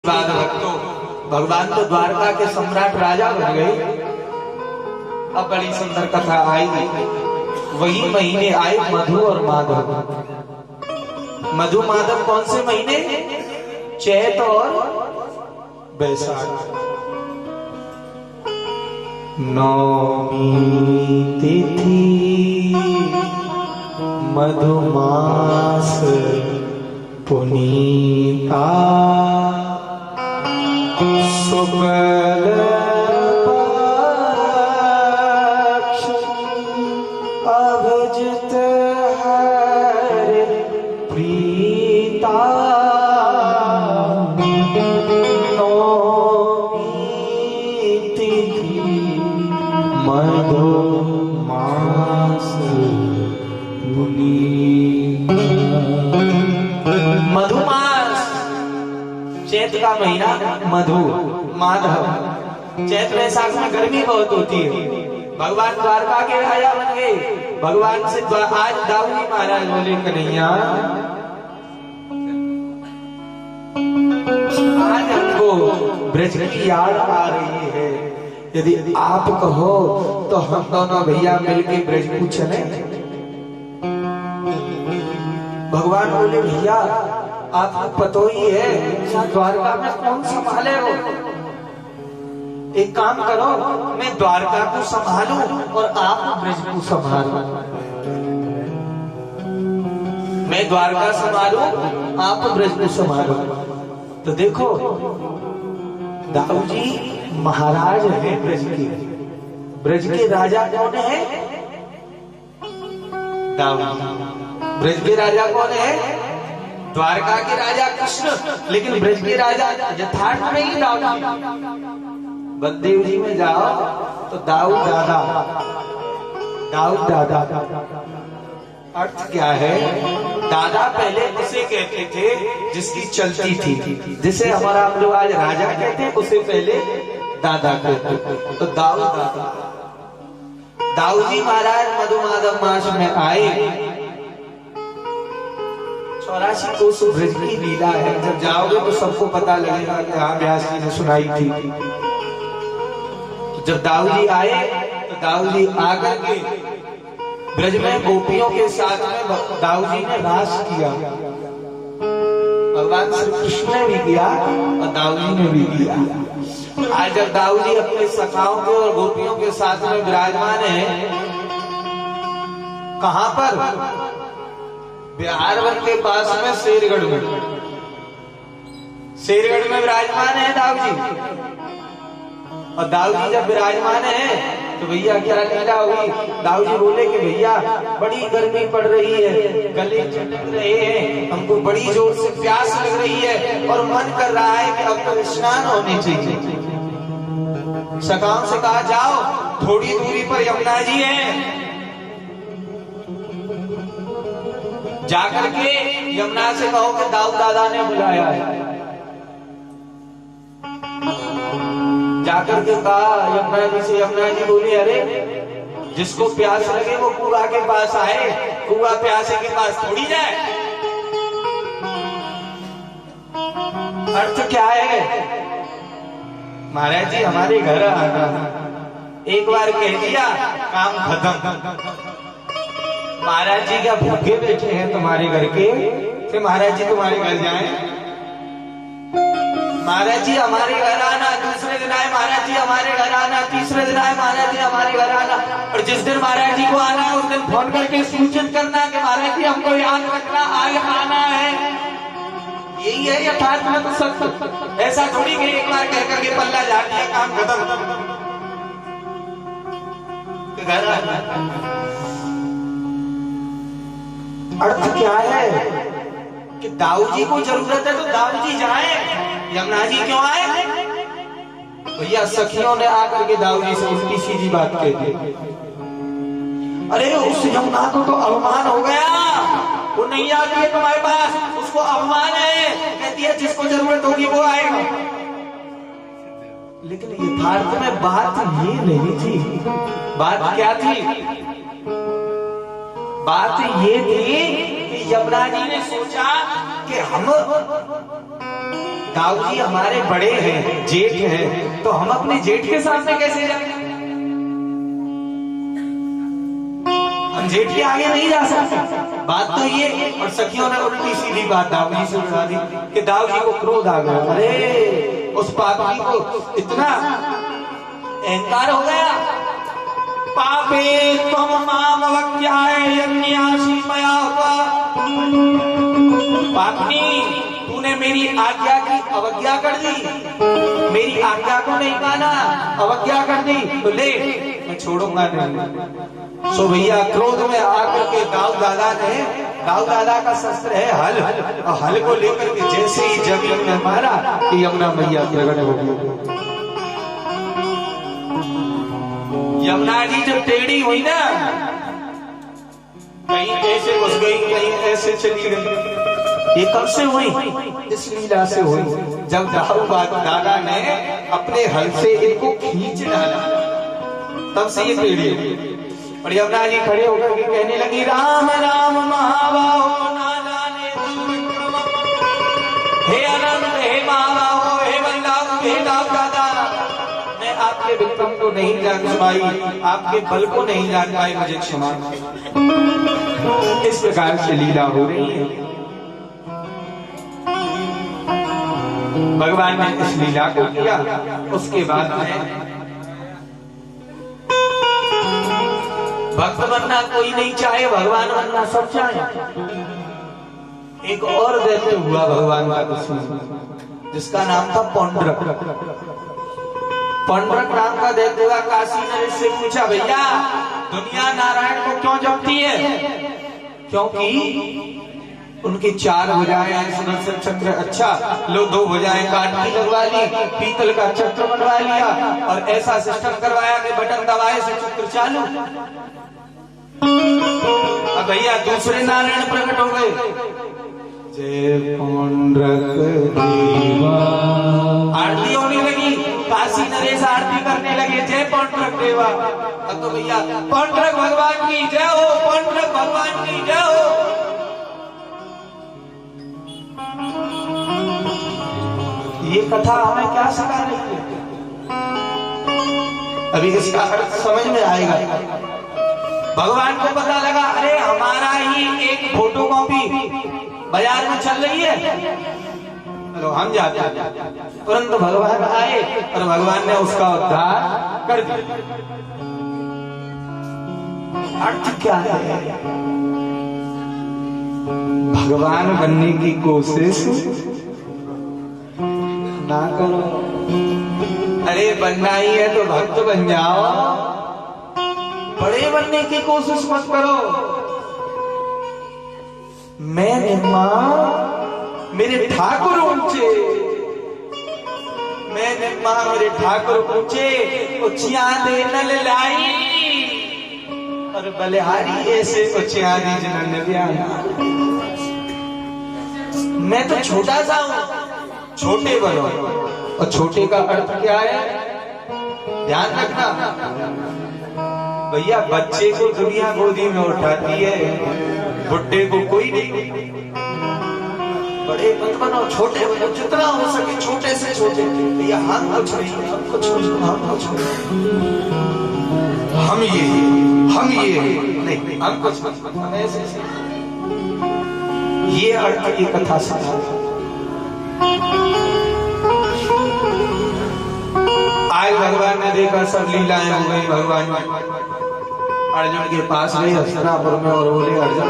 बाद भक्तों, भगवान तो द्वारका के सम्राट राजा बन गए। अब बड़ी सुंदर कथा आई। वही महीने आए मधु और माधव। मधु माधव कौन से महीने? चैत और बैसाख। नौमी तिथि मधुमास पुनीता शुक्ल पक्ष अभिजित हरि प्रीता। मधुमास चैत का महीना, मधु माधव। चैत वैशाख में गर्मी बहुत होती है। भगवान द्वारका के राजा बन गए। भगवान से आज दाऊदी महाराज बोले कन्हैया आज हमको ब्रज की याद आ रही है, यदि आप कहो तो हम दोनों भैया मिलके ब्रज को चले। भगवान बोले भैया आपको पता ही है द्वारका में कौन संभाले हो। एक काम करो, मैं द्वारका को संभालूं और आप ब्रज को संभालो। मैं द्वारका संभालूं, आप ब्रज को संभालो। तो देखो दाऊजी महाराज है ब्रज के। ब्रज के राजा कौन है? दाऊजी। ब्रज के राजा कौन है? द्वारका के राजा कृष्ण, लेकिन ब्रज के राजा यथार्थ में ही दाऊजी। बलदेव जी में जाओ तो दाऊद दादा, दाऊद दादा अर्थ क्या है? दादा पहले उसे कहते थे जिसकी चलती थी, जिसे हमारा हम लोग आज राजा कहते हैं, उसे पहले दादा कहते थे। तो दाऊद दादा। दाऊजी महाराज मधुमाधव मास में आए। 84 कोस ब्रज की लीला है। जब जाओगे तो सबको पता लगेगा कि हाँ व्यास जी ने सुनाई थी। तो जब दाऊजी आए तो दाऊजी आकर के ब्रज में गोपियों के साथ में दाऊजी ने रास किया। भगवान श्री कृष्ण ने भी किया और दाऊजी ने भी किया। आज जब दाऊजी अपने सखाओं के और गोपियों के साथ में विराजमान है, कहां पर? बिहार वन के पास में शेरगढ़ में। शेरगढ़ में विराजमान है दाऊजी। और दाऊजी जब विराजमान है तो भैया क्या लीला हुई? दाऊजी बोले कि भैया बड़ी गर्मी पड़ रही है, गले चटक रहे हैं, हमको बड़ी जोर से प्यास लग रही है और मन कर रहा है कि अब तो स्नान होने चाहिए। सखाओं से कहा जाओ थोड़ी दूरी पर यमुना जी है, जाकर के यमुना से कहो कि दाऊद दादा ने बुलाया है। जाकर के कहा यमुना जी से। यमुना जी बोली अरे जिसको प्यास लगे वो कुआं के पास आए, कुआं प्यासे के पास थोड़ी जाए। अर्थ क्या है? महाराज जी हमारे घर आना, एक बार कह दिया काम खत्म। महाराज जी क्या भूखे बैठे हैं तुम्हारे घर के कि महाराज जी तुम्हारे घर जाएं? महाराज जी हमारे घर आना, दूसरे दिन आए महाराज जी हमारे घर आना, तीसरे दिन आए महाराज जी हमारे घर आना। और जिस दिन महाराज जी को आना है उस दिन फोन करके सूचित करना कि महाराज जी हमको याद रखना, आज आना है। यही है यथार्थ में तो सब। ऐसा थोड़ी कि एक बार कह करके पल्ला झाड़ दिया काम खत्म। घर अर्थ क्या है कि दाऊजी को जरूरत है तो दाऊजी जाए, यमुना जी क्यों आए? भैया सखियों ने आकर के दाऊजी से उल्टी सीधी बात कह दी। अरे उस यमुना को तो अवमान हो गया, वो नहीं आती है तुम्हारे पास, उसको अवमान है। कहती है जिसको जरूरत होगी वो आएगा। लेकिन यथार्थ में बात ये नहीं थी। बात क्या थी? बात ये थी कि यमराज जी ने सोचा कि हम दाऊ जी हमारे बड़े हैं, जेठ हैं, तो हम अपने जेठ के सामने कैसे जाएं? हम जेठ के आगे नहीं जा सकते। बात तो ये, और सखियों ने उल्टी सीधी बात दाऊ जी से बता दी कि दाऊ जी को क्रोध आ गया। अरे उस पापी को इतना अहंकार हो गया। पापे तुम माम अवज्ञाए यज्ञासी मया हुआ। पापनी तूने मेरी आज्ञा की अवज्ञा कर दी, मेरी आज्ञा को नहीं माना, अवज्ञा कर दी, तो ले मैं छोड़ूंगा नहीं। सो भैया क्रोध में आकर के दाऊ दादा का शस्त्र है हल, और हल को लेकर के जैसे ही जमीन में मारा कि यमुना मैया प्रकट हो गई। यमुना जी जब टेढ़ी हुई ना, कहीं ऐसे घुस गई, कहीं ऐसे चली गई। ये कब से हुई? इस लीला से हुई जब दाऊ दादा ने अपने हल से इनको खींच डाला, तब से ये टेढ़ी हुई। और यमुना जी खड़े होकर के कहने लगी, राम राम महाबाहो ना जाने विक्रम, हे अनंत हे महाबाहो हे बलदाऊ हे दाऊ दादा, मैं आपके विक्रम को नहीं जान पाई, आपके बल को नहीं जान पाई, मुझे क्षमा। इस प्रकार से लीला हो रही है। भगवान ने इस लीला को किया। उसके बाद में भक्त बनना कोई नहीं चाहे, भगवान बनना सब चाहे। एक और दैत्य हुआ भगवान का दुश्मन, जिसका नाम था पौंड्रक। पौंड्रक नाम का दैत्य हुआ। काशी नरेश से पूछा, भैया दुनिया नारायण को क्यों जपती है? क्योंकि उनकी 4 भुजाएं हैं, सुदर्शन चक्र। अच्छा लो 2 भुजाएं काट की लगवा ली, पीतल का चक्र बनवा लिया, और ऐसा सिस्टम करवाया कि बटन दबाए से चक्र चालू। अब भैया दूसरे नारायण प्रकट हो गए। जय पौंड्रक देवा, आरती होने लगी। काशी नरेश आरती करने लगे, जय पौंड्रक देवा। अब तो भैया पौंड्रक भगवान की जय हो, पौंड्रक भगवान की जय हो। ये कथा हमें क्या सिखा रही है? अभी इसका अर्थ समझ में आएगा। भगवान को पता लगा, अरे हमारा ही एक फोटो कॉपी बाजार में चल रही है, चलो हम जाते हैं। तुरंत भगवान आए और भगवान ने उसका उद्धार कर दिया। अर्थ क्या है? भगवान बनने की कोशिश ना करो। अरे बनना ही है तो भक्त बन जाओ, बड़े बनने की कोशिश मत करो। मैं मां मेरे ठाकुर ऊंचे, मैं मां मेरे ठाकुर ऊंचे, उचिया दे नल लाई, और बलिहारी ऐसे उचिया दी जनन ब्याना। मैं तो छोटा सा हूं, छोटे बनो। और छोटे का अर्थ क्या है? ध्यान रखना भैया, बच्चे को दुनिया गोदी में उठाती है, बुड्ढे को कोई नहीं। बड़े मत बनो, छोटे बनो, जितना हो सके छोटे से छोटे। भैया हम कुछ नहीं, हम कुछ नहीं, हम कुछ नहीं, हम ये नहीं, हम कुछ नहीं, ऐसे ये अर्थ की कथा सुना। आज भगवान ने देखा सब लीलाएं हो गई। भगवान अर्जुन के पास गए हस्तिनापुर में और बोले, अर्जुन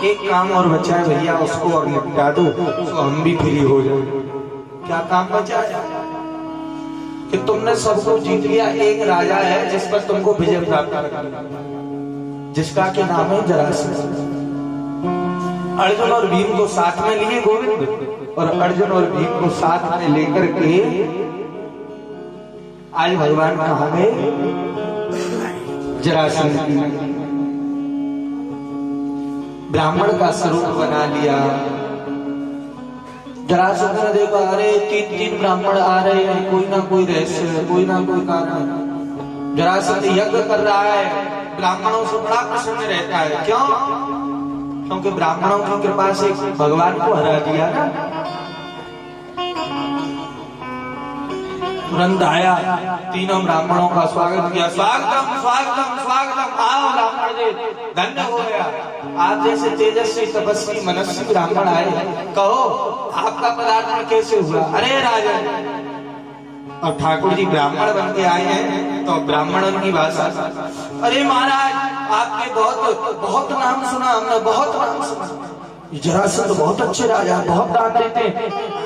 एक काम और बचा है भैया, उसको और निपटा दो तो हम भी फ्री हो जाए। क्या काम बचा है? कि तुमने सबको जीत लिया। एक राजा है जिस पर तुमको विजय प्राप्त करना, जिसका के नाम है जरासंध। अर्जुन और भीम को साथ में लिए गोविंद, और अर्जुन और भीम को साथ में लेकर के आज भगवान कहाँ गए? जरासंध की ब्राह्मण का स्वरूप बना लिया। जरासंध ने देखा, अरे 3 ब्राह्मण आ रहे हैं, कोई ना कोई रहस्य है, कोई ना कोई कारण। जरासंध यज्ञ कर रहा है, ब्राह्मणों से बड़ा प्रसन्न रहता है। क्यों? क्योंकि ब्राह्मणों की कृपा से भगवान को हरा दिया ना। तुरंत आया, तीनों ब्राह्मणों का स्वागत किया। स्वागतम स्वागतम स्वागतम, आओ ब्राह्मण जी, धन्य हो गया। आप जैसे तेजस्वी तपस्वी मनस्वी ब्राह्मण आए, कहो आपका पदार्पण कैसे हुआ? अरे राजन, और ठाकुर जी ब्राह्मण बन के आए हैं तो ब्राह्मणों की भाषा, अरे महाराज आपके बहुत बहुत नाम सुना हमने, बहुत नाम सुना, जरासंध तो बहुत अच्छे राजा, बहुत दान देते हैं,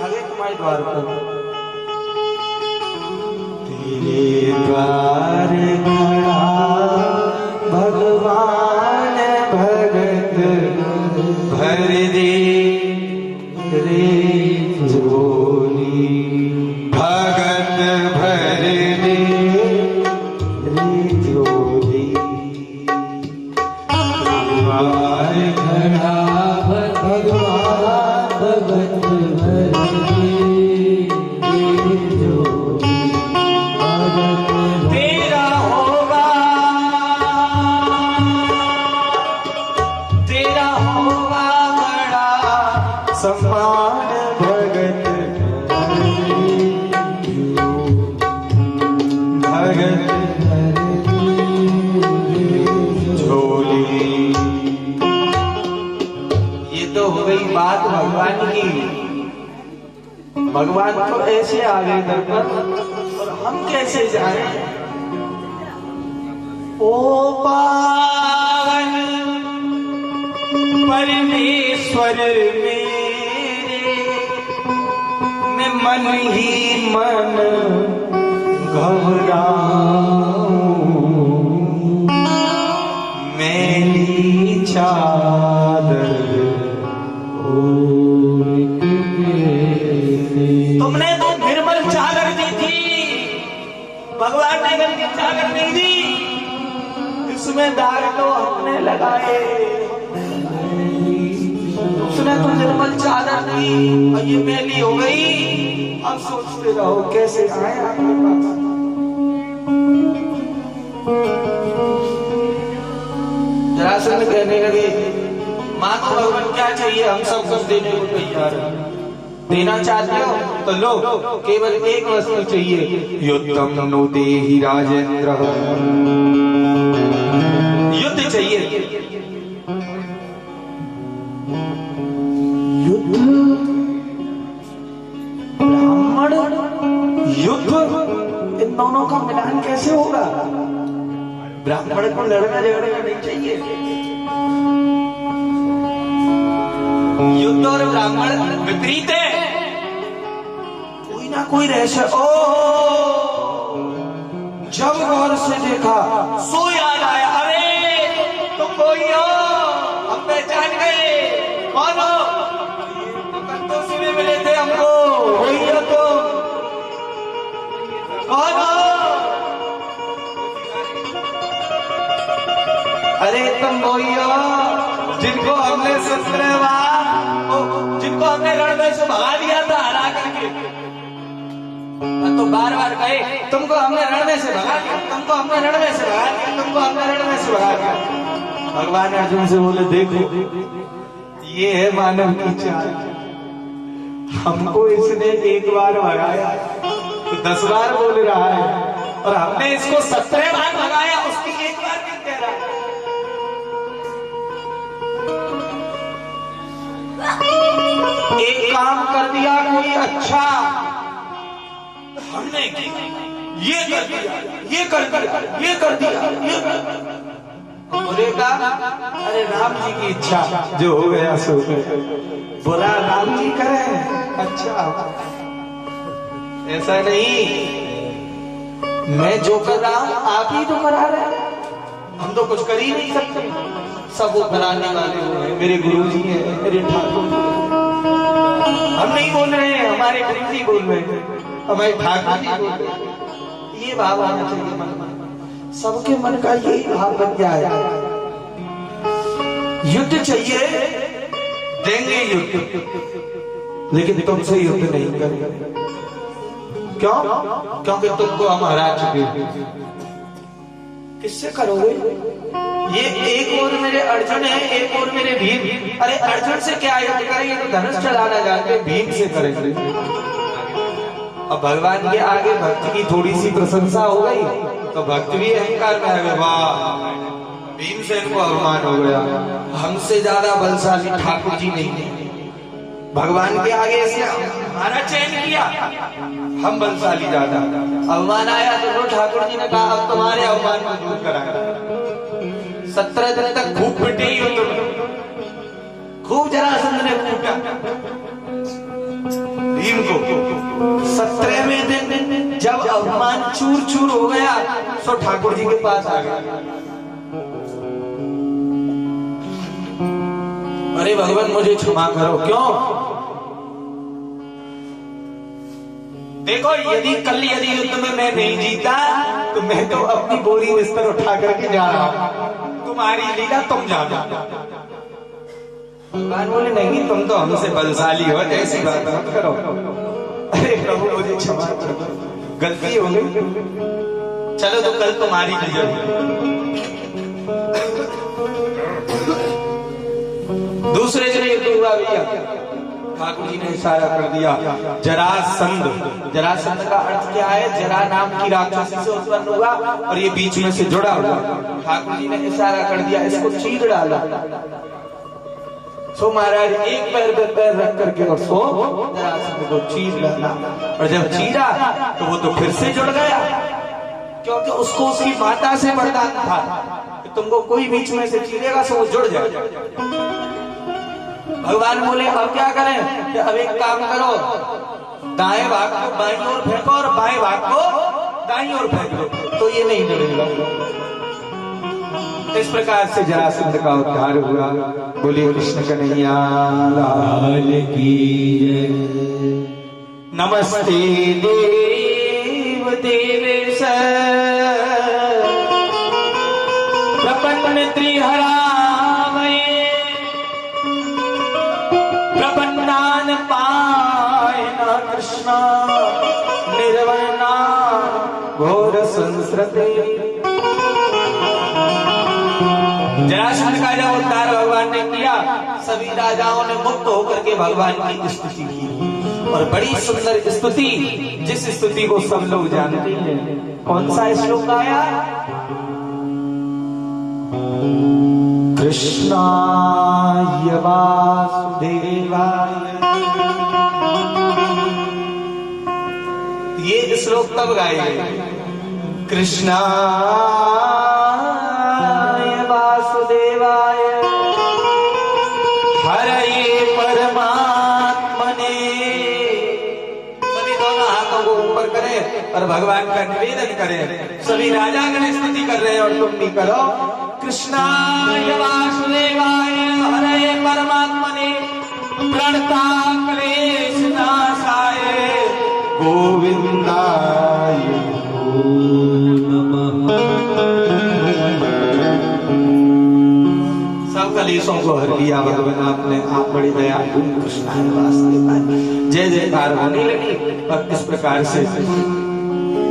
आगे तुम्हारे द्वार पर तेरे द्वार भगवान भगत भर दे रे झोली, भगत भर दे रे झोली, द्वार खड़ा भगवान भगत भर दे रे झोली, तेरा होगा बड़ा सम्मान भगत भगत झोली। ये तो हो गई बात भगवान की। भगवान तो ऐसे आ गए दर पर, और हम कैसे जाए? ओ पावन परमेश्वर मेरे, मैं मन ही मन घबराऊं, मैली चादर तुमने तो निर्मल चादर दी थी, भगवान ने गंदी चादर नहीं दी, इसमें दाग तो हमने लगाए। उसने तो निर्मल चादर दी और ये मैली हो गई। अब सोचते रहो कैसे आए आपके पास। जरासंध कहने लगे, मानो भगवान क्या चाहिए, हम सब कुछ देने को तैयार हैं। देना चाहते हो तो लो, केवल एक वस्तु चाहिए, युद्धम नो देहि राजेंद्र, युद्ध चाहिए। युद्ध, ब्राह्मण युद्ध, इन दोनों का मिलान कैसे होगा? ब्राह्मण को लड़ना झगड़ना नहीं चाहिए। युद्ध और ब्राह्मण विपरीत है, कोई ना कोई रहस्य। ओ जब गौर से देखा सो याद आया, अरे तुम कोई हो, हम पहचान गए, कौन हो? कंटोसी में मिले थे हमको, वही हो तुम, कौन हो? अरे तुम वही हो जिनको हमने 17 बार, जिनको हमने रण में से भगा दिया था हरा करके। तो बार बार कहे तुमको हमने रण में से भगा दिया, तुमको हमने रण में से भगा दिया, तुमको हमने रण में से भगा दिया। भगवान अर्जुन से बोले, देखो ये है मानव की चाल, हमको इसने एक बार भगाया तो 10 बार बोल रहा है, और हमने इसको 17 बार भगाया, उसकी एक बार क्यों कह रहा है? एक काम कर दिया कोई अच्छा, हमने ये कर दिया, ये कर दिया, ये कर दिया, ये बोलेगा, अरे राम जी की इच्छा, जो हो गया सो बोला, राम जी करें, अच्छा ऐसा नहीं, मैं जो कर रहा हूं आप ही तो करा रहे हैं, हम तो कुछ कर ही नहीं सकते। सब वो कराने वाले हुए हैं, मेरे गुरु जी हैं, मेरे ठाकुर जी हैं। हम नहीं बोल रहे हैं, हमारे गुरु जी बोल रहे हैं, हमारे ठाकुर जी बोल रहे हैं। ये भाव आना चाहिए मन में, सबके मन का यही भाव बन जाए। युद्ध चाहिए, देंगे युद्ध, लेकिन तुमसे युद्ध नहीं करेंगे। क्यों? क्योंकि तुमको हम हरा चुके हैं। किससे करोगे? ये एक और मेरे अर्जुन है, एक और मेरे भीम। अरे अर्जुन से क्या युद्ध करेंगे? तो धनुष चलाना जानते, भीम से करेंगे। अब भगवान के आगे भक्त की थोड़ी सी प्रशंसा हो गई तो भक्त भी अहंकार में आ गए, वाह भीमसेन को अभिमान हो गया, हमसे ज्यादा बलशाली ठाकुर जी नहीं है। भगवान के आगे इसने हमारा चयन किया, हम बलशाली ज्यादा। अभिमान आया तो ठाकुर जी ने कहा अब तुम्हारे अभिमान को दूर कराया। 17 दिन तक खूब पिटे ही हो तुम, खूब जरासंध ने कूटा भीम को। 17वें दिन जब अभिमान चूर चूर हो गया तो ठाकुर जी के पास आ गया, अरे भगवान मुझे क्षमा करो। क्यों? देखो यदि युद्ध में मैं नहीं जीता तो मैं तो अपनी बोरी बिस्तर उठा करके जा रहा हूं, तुम्हारी लीला तुम जानो। भगवान बोले नहीं तुम तो हमसे बलशाली हो, ऐसी बात मत करो। अरे प्रभु मुझे क्षमा करो, गलती हो गई, चलो तो कल तुम्हारी विजय। दूसरे दिन युद्ध हुआ भैया, ठाकुर जी ने इशारा कर दिया जरासंध। जरासंध का अर्थ क्या है? जरा नाम की राक्षसी से उत्पन्न हुआ और ये बीच में से जुड़ा हुआ। ठाकुर जी ने इशारा कर दिया इसको चीर डाला। सो महाराज एक पैर पे पैर रख करके और सो जरासंध को चीर डाला, और जब चीरा तो वो तो फिर से जुड़ गया, क्योंकि उसको उसकी माता से वरदान था कि तुमको कोई बीच में से चीरेगा तो वो जुड़ जाएगा। भगवान बोले अब क्या करें? कि अब एक काम करो, दाएं भाग को बाईं ओर फेंको और बाएं भाग को दाईं ओर फेंक दो, तो ये नहीं जुड़ेगा। इस प्रकार से जरासंध का उद्धार हुआ। बोलिए कृष्ण कन्हैया लाल की जय। नमस्ते देव देवेश प्रपन्न त्रिहरामये प्रपन्नान पायन कृष्णा निर्वना घोर संस्कृते। जरासंध का जब उद्धार भगवान ने किया, सभी राजाओं ने मुक्त होकर के भगवान की स्तुति की, और बड़ी सुंदर स्तुति, जिस स्तुति को सब लोग जानते हैं। कौन सा श्लोक आया? कृष्णाय वासुदेवाय। ये श्लोक तब गाए गए, कृष्णाय वासुदेवाय हरये परमात्मने। सभी दोनों हाथों को ऊपर करें और भगवान का निवेदन करें। सभी राजागण स्तुति कर रहे हैं और तुम भी करो, कृष्णाय वासुदेवाय हरये परमात्मने प्रणता क्लेश नाशाय गोविंदाय नमः। सब कलेशों को हर लिया भगवान आपने, आप बड़ी दयालु। कृष्णाय वासुदेवाय जय जयकार होने लगी। और इस प्रकार से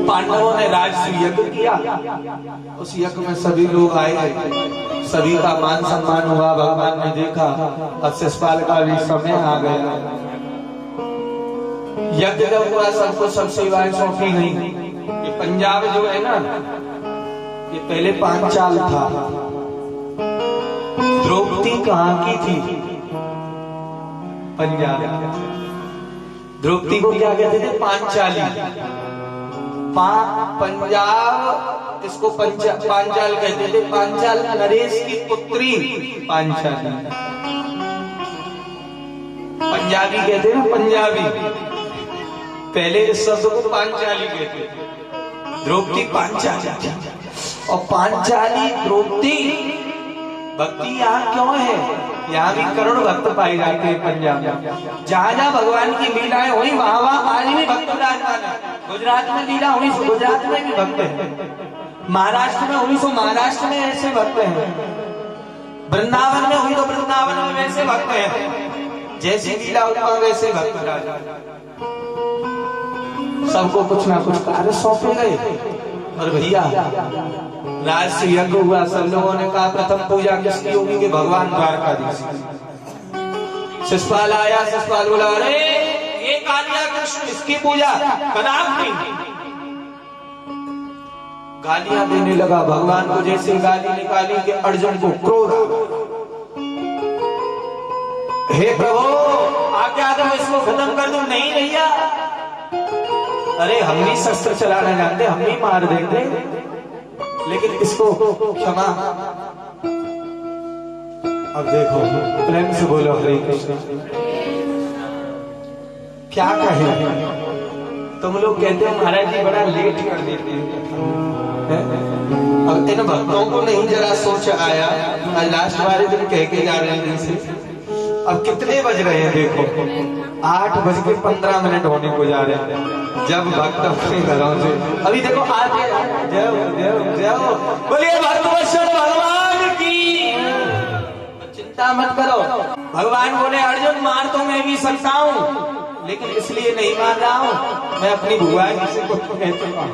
पांडवों ने राजसूय यज्ञ किया। उस यज्ञ में सभी लोग आए, सभी का मान सम्मान हुआ। भगवान ने देखा अब शिषपाल का भी समय आ गया। यज्ञ जब हुआ सबको सब सेवाएं सौंपी गई। ये पंजाब जो है ना, ये पहले पांचाल था। द्रौपदी कहाँ की थी? पंजाब। द्रौपदी को क्या कहते थे? पांचाली। पंजाब इसको पांचाल कहते थे। पांचाल नरेश की पुत्री पांचाली। पंजाबी कहते हैं, पंजाबी। पहले इस शब्द को पांचाली कहते थे। द्रौपदी पांचाली, और पांचाली द्रौपदी भक्ति यहाँ क्यों है? यहाँ भी करोड़ भक्त पाए जाते हैं पंजाब में। जहाँ जहाँ भगवान की लीलाएं हुई वहाँ वहाँ आज भी भक्त विराजमान है। गुजरात में लीला हुई तो गुजरात में भी भक्त है, महाराष्ट्र में हुई तो महाराष्ट्र में ऐसे भक्त हैं, वृंदावन में हुई तो वृंदावन में वैसे भक्त हैं। जैसी लीला हुई वैसे भक्त विराजमान। सबको कुछ ना कुछ कार्य सौंपे गए। और भैया राजसूय यज्ञ हुआ। सब लोगों ने कहा प्रथम पूजा किसकी होगी? कि भगवान द्वारकाधीश। शिषपाल आया। शिषपाल बोला अरे ये कालिया कृष्ण इसकी पूजा कदापि नहीं। गालियां देने लगा भगवान को। जैसे गाली निकाली कि अर्जुन को क्रोध आ गया। हे प्रभु आज्ञा दो इसको खत्म कर दूं। नहीं भैया, अरे हम भी शस्त्र चलाना जानते, हम भी मार देंगे, लेकिन इसको क्षमा। अब देखो प्रेम से बोलो हरे कृष्ण। क्या कहे? तुम लोग कहते हो महाराज जी बड़ा लेट कर देते हैं। अब इन भक्तों को नहीं जरा सोच आया, आज लास्ट वाले दिन कह के जा रहे हैं से। अब कितने बज रहे हैं देखो, 8:15 होने को जा रहे हैं। जब भक्त अपने घरों से अभी देखो आगे जय जय जय बोलिए भक्तवत्सल भगवान की। चिंता मत करो। भगवान बोले अर्जुन मार तो मैं भी सकता हूँ, लेकिन इसलिए नहीं मार रहा हूँ, मैं अपनी बुआ जी से कुछ कह चुका हूँ।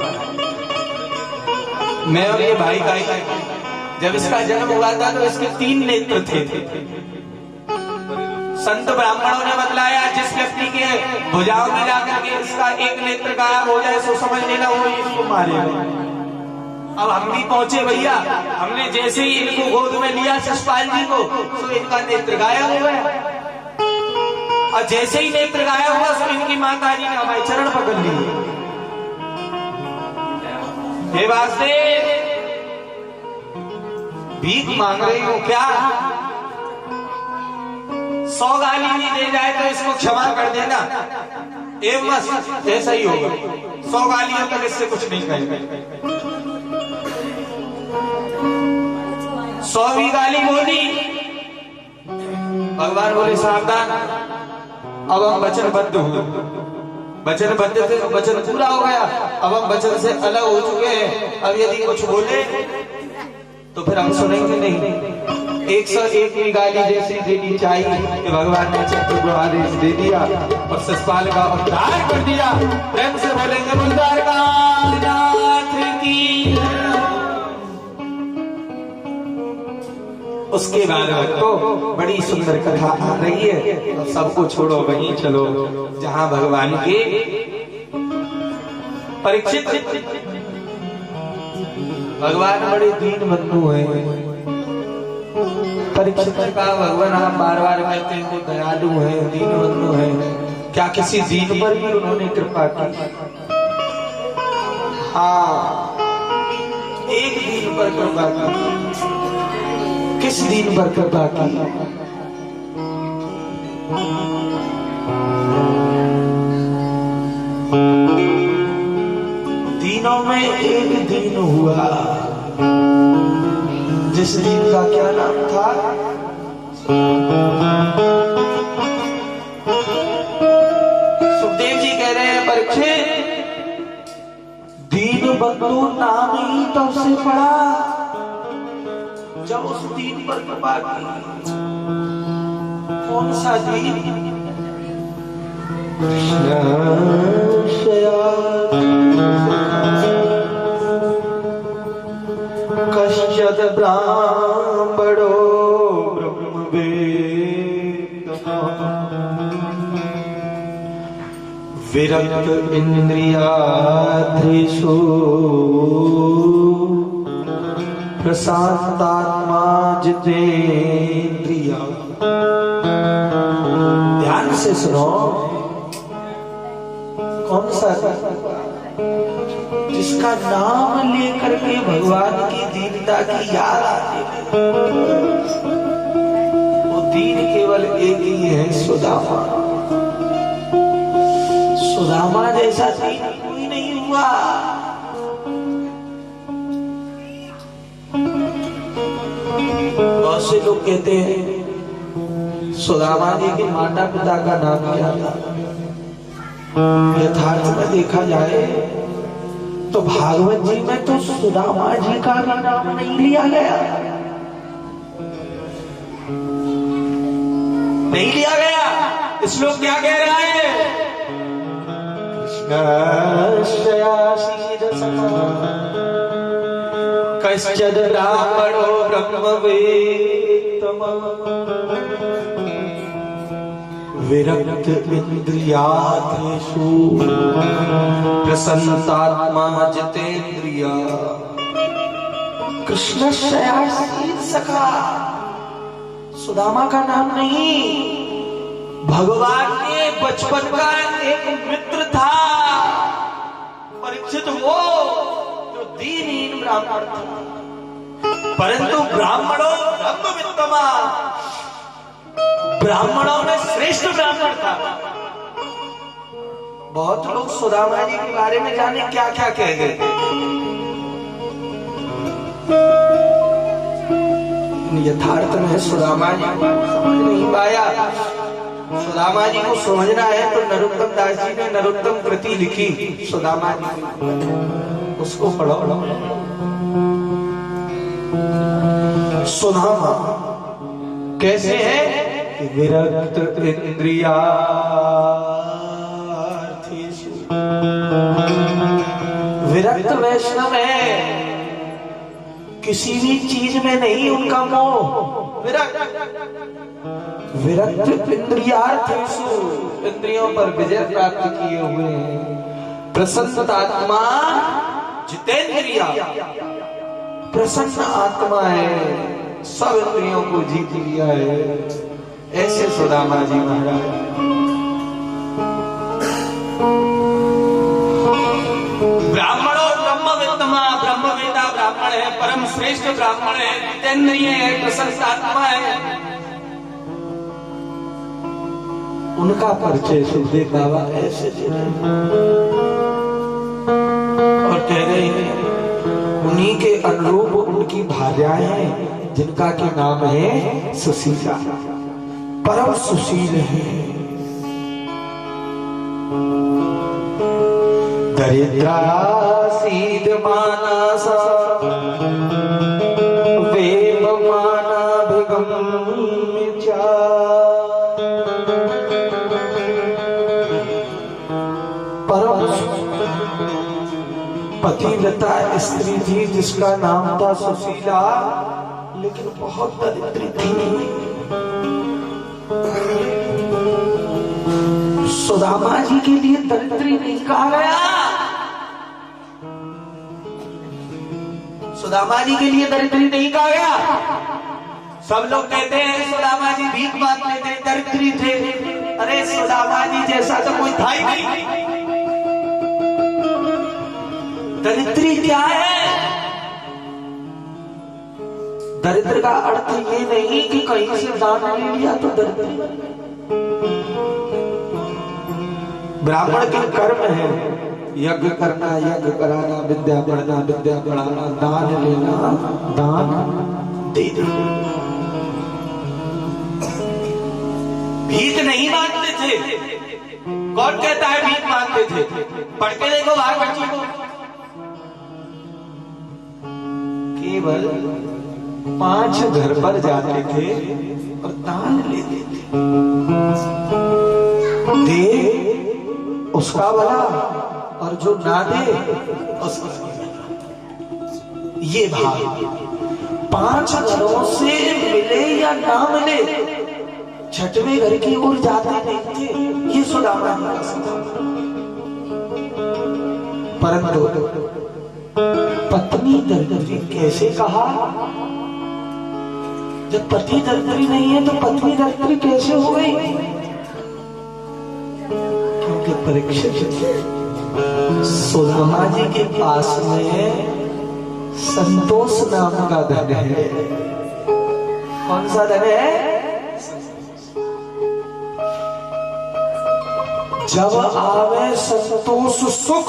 मैं और ये भाई का ही, जब इसका जन्म हुआ था तो इसके 3 नेत्र थे। संत ब्राह्मणों ने बतलाया जिस व्यक्ति के भुजाओं में जाकर के इसका एक नेत्र गायब हो जाए सो समझ लेना वो इसको मारेगा। अब हम भी पहुंचे भैया, हमने जैसे ही इनको गोद में लिया ससपाल जी को, तो इनका नेत्र गायब हो गया। और जैसे ही नेत्र गायब हुआ तो इनकी माता जी ने हमारे चरण पकड़ लिए। हे वासुदेव भीख मांग रही हो क्या? 100 गाली भी दे जाए तो इसको क्षमा कर देना। बस ऐसा ही होगा, 100 गालियों तक इससे कुछ नहीं कहेगा। 100वीं गाली बोली, भगवान बोले सावधान, अब हम वचनबद्ध हुए। वचनबद्ध थे, वचन पूरा हो गया, अब हम वचन से अलग हो चुके हैं। अब यदि कुछ बोले तो फिर हम सुनेंगे नहीं। 101वीं गाली जैसी देनी चाहिए कि भगवान ने चक्र को आदेश दे दिया और ससपाल का उद्धार कर दिया। प्रेम से बोलेंगे उद्धार का नाथ की। उसके बाद तो बड़ी सुंदर कथा आ रही है। तो सबको छोड़ो वहीं चलो जहां भगवान के परीक्षित भगवान बड़े दीन बंधु हैं। परीक्षित का भगवान आप बार-बार कहते हैं वो दयालु है, दीन बंधु है। क्या किसी दीन पर भी उन्होंने कृपा की? हाँ, एक दीन पर कृपा की। किस दीन पर कृपा की? दीनों में एक दीन हुआ जिस दीन का क्या नाम था? सुखदेव जी कह रहे हैं परीक्षित दीन बंधु नाम ही तब से पड़ा जब उस दीन पर कृपा की। कौन सा दीन? कश्चित् ब्राह्मणो विरक्त इंद्रियार्थेषु प्रशांतात्मा जितेन्द्रिय। ध्यान से सुनो, कौन सा जिसका नाम लेकर के भगवान की दीनता की याद आती है? वो दीन केवल एक ही है, सुदामा। सुदामा जैसा दीन कोई नहीं हुआ। बहुत से लोग कहते हैं सुदामा जी के माता पिता का नाम क्या था? यथार्थ में देखा जाए तो भागवत जी में तो सुदामा जी का भी नाम नहीं लिया गया, नहीं लिया गया। इस लोग क्या कह रहा है? कश्चिद् ब्राह्मणो ब्रह्मवेत्तम विरक्त इंद्रियार्थेषु प्रसन्नात्मा जितेंद्रिया। कृष्ण शयासीन सखा, सुदामा का नाम नहीं, भगवान के बचपन का एक मित्र था परीक्षित, वो जो दीनहीन ब्राह्मण था, परंतु ब्राह्मणों ब्रह्मवित्तमा, ब्राह्मणों में श्रेष्ठ ब्राह्मण था। बहुत लोग सुदामा जी के बारे में जाने क्या क्या कह गए, यथार्थ में सुदामा जी को समझ नहीं पाया। सुदामा जी को समझना है तो नरोत्तम दास जी ने नरोत्तम कृति लिखी सुदामा जी, उसको पढ़ो। सुदामा कैसे है? विरक्त इंद्रियार्थेषु, विरक्त वैष्णव है, किसी भी चीज में नहीं उनका मोह। विरक्त इंद्रियार्थेषु, इंद्रियों पर विजय प्राप्त किए हुए हैं। प्रसन्नात्मा जितेंद्रिया, प्रसन्न आत्मा है, सब इंद्रियों को जीत लिया है। ऐसे सुदामा जी महाराज। ब्राह्मणों ब्रह्मविद्मा, ब्रह्मवेदा ब्राह्मण है, परम श्रेष्ठ ब्राह्मण है, जितेंद्रिय है, प्रसन्न आत्मा है। उनका परिचय सुखदेव बाबा ऐसे दे रहे और कह रहे हैं उन्हीं के अनुरूप उनकी भार्याएं हैं, जिनका के नाम है सुशीला, परम सुशील है। दरिद्रा सीध मानसा वेव मानाभिगम्य च, पतिव्रता स्त्री थी जिसका नाम था सुशीला, लेकिन बहुत दरिद्री थी। सुदामा जी के लिए दरिद्री नहीं कहा गया, सुदामा जी के लिए दरिद्री नहीं कहा गया। सब लोग कहते हैं सुदामा जी भीख मांगते थे, दरिद्री थे। अरे सुदामा जी जैसा तो कोई था ही नहीं। दरिद्री क्या है? दरिद्र का अर्थ ये नहीं कि कहीं से दान ले लिया तो दरिद्र। ब्राह्मण के कर्म है यज्ञ करना, यज्ञ कराना, विद्या पढ़ना, विद्या पढ़ाना, दान लेना, दान दे देना। भीख नहीं मांगते थे। कौन कहता है भीख मांगते थे? पढ़ के देखो बाहर बच्ची को। केवल 5 घर पर जाते थे और दान लेते थे। दे उसका भला और जो ना दे उसका। ये भाव 5 घरों से मिले या ना मिले, छठवें घर की ओर जाते नहीं थे। ये सुदामा जी का स्वभाव। परंतु पत्नी दरिद्री कैसे कहा? जब पति दरिद्री नहीं है तो पत्नी दरिद्री कैसे हो गई? क्योंकि परीक्षित सुदामा जी के पास में संतोष नाम का धन है। कौन सा धन है? जब आवे संतोष सुख,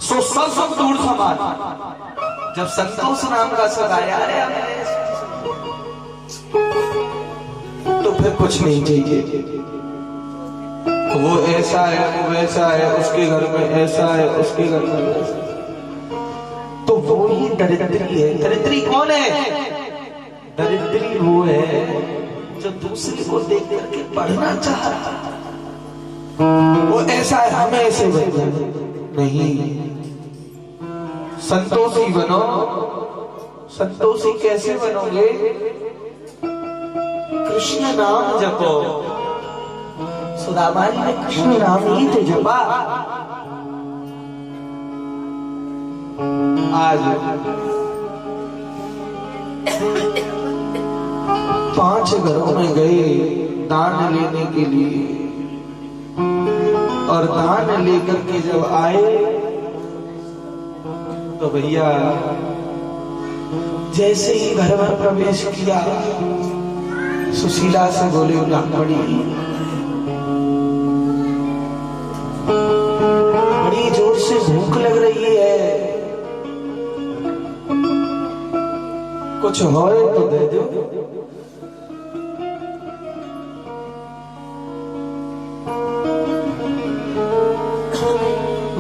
सो सब सुख दूर समान। जब संतोष नाम का सुख आया तो फिर कुछ नहीं चाहिए। वो ऐसा है, वो वैसा है, उसके घर में ऐसा है, उसके घर में ऐसा। तो वो ही दरिद्री है। दरिद्री कौन है? दरिद्री वो है जो दूसरे को देख करके बढ़ना चाहता है। वो ऐसा है, हमें ऐसे बनना नहीं। संतोषी बनो। संतोषी कैसे बनोगे? कृष्ण नाम जपो, सुदामा जी ने कृष्ण नाम ही तो जपा। आज 5 घरों में गए दान लेने के लिए, और दान लेकर के जब आए तो भैया जैसे ही घर में प्रवेश किया, सुशीला से बोले ब्राह्मणी, बड़ी जोर से भूख लग रही है, कुछ हो तो दे दो।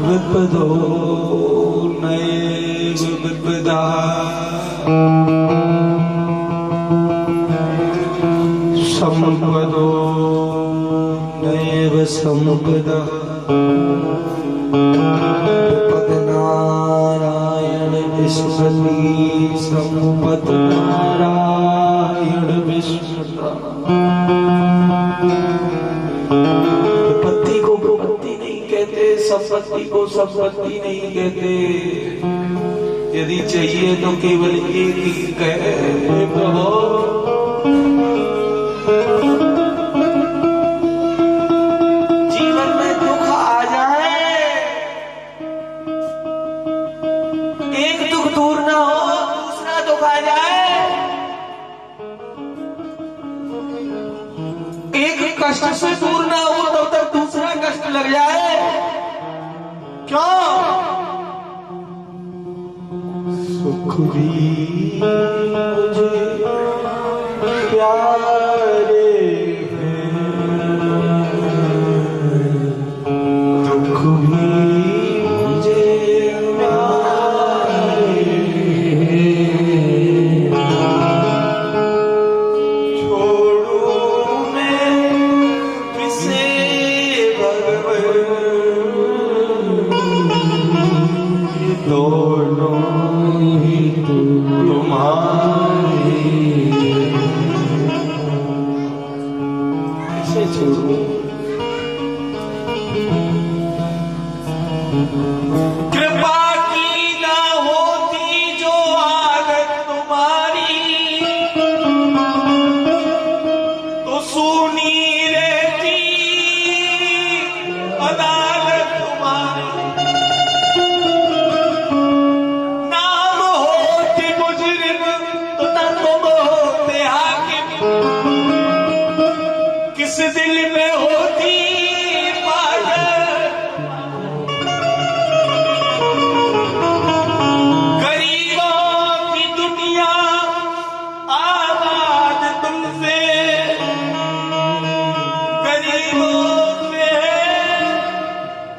विपदो नैव विपदा संपदो नैव संपदा विपद नारायण विस्मृति संपद नारायण विस्मृता। विपत्ति को विपत्ति नहीं कहते, संपत्ति को संपत्ति नहीं कहते। यदि चाहिए तो केवल एक ही कहे, प्रभु जीवन में दुख आ जाए, एक दुख दूर ना हो दूसरा दुख आ जाए, एक कष्ट से दूर ना हो तब तक दूसरा कष्ट लग जाए। क्यों? सुख भी मुझे प्यारे हैं, दुख भी मुझे प्यारे हैं, छोड़ूं मैं किसे भगवन, दोनों ही तुम्हारे, कैसे छोड़ूं? कृपा की ना होती जो आदत तुम्हारी, तो सुनी रहती अदालत तुम्हारी। नाम होते मुजरिम तो ना तुम होते हाकिम, किस दिल में होती पागल। गरीबों की दुनिया आबाद तुमसे, गरीबों से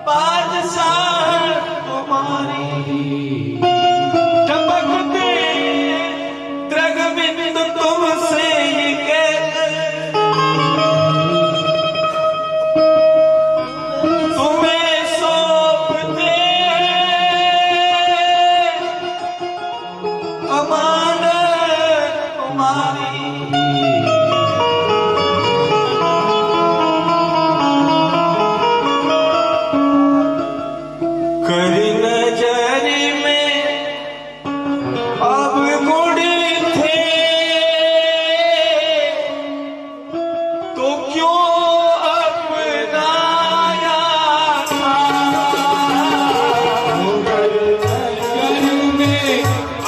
बादशाह तुम्हारी। टपकते द्रगबिंद तुमसे ये कहकर तुम्हें सौंपते अमानत तुम्हारी। कर नजर में अब गुण थे तो क्यों अपनाया था। कर नजर में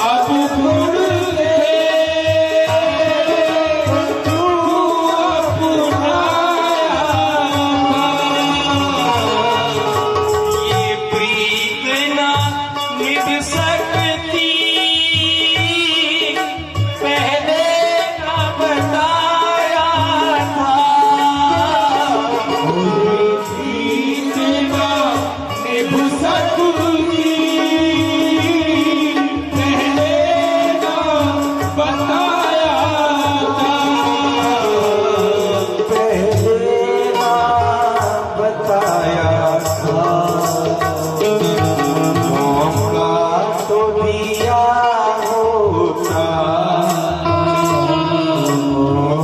अब गुण थे तो क्यों अपनाया था। ये प्रीत ना निभ सकती पहले ना बताया था। ये प्रीत ना निभ सकती पहले ना बताया था। पहले ना बताया था। मौका तो दिया होता,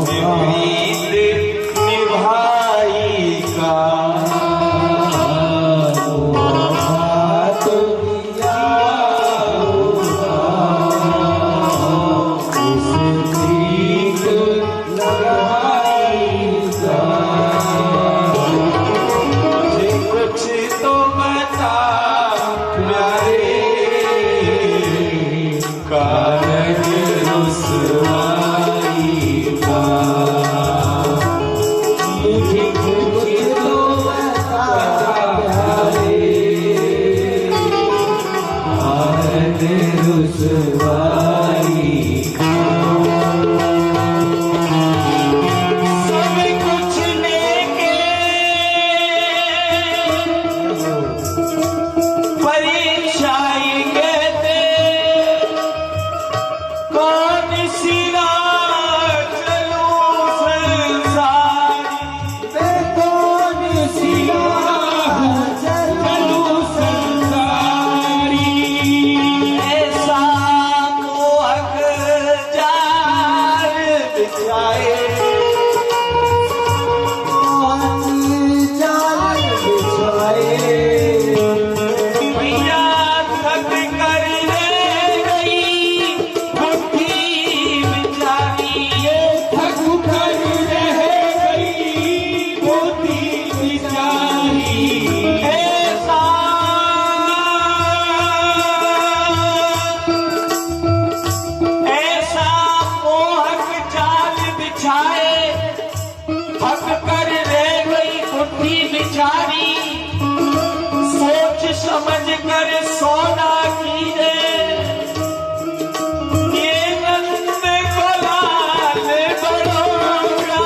प्रीत निभाई का कर सोना कीजे ये नंद को लाल बड़ोरा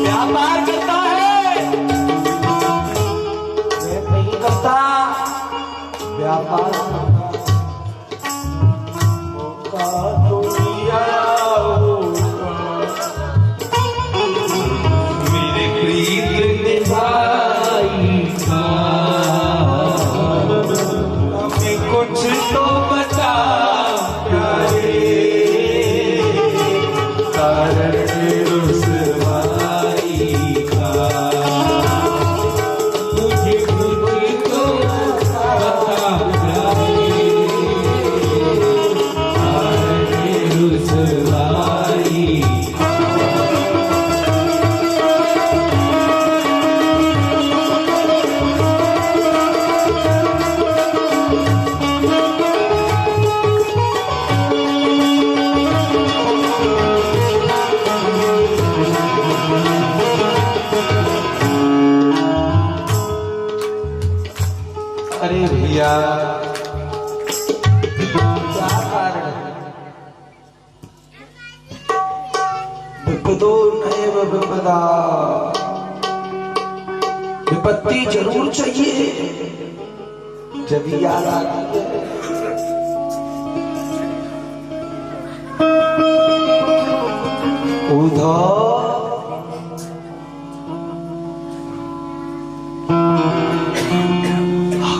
व्यापार करता है मैं नहीं करता व्यापार अरे भैया क्या कारण है? विपदो नैव विपदा, विपत्ति जरूर चाहिए जब याद आती है। उधर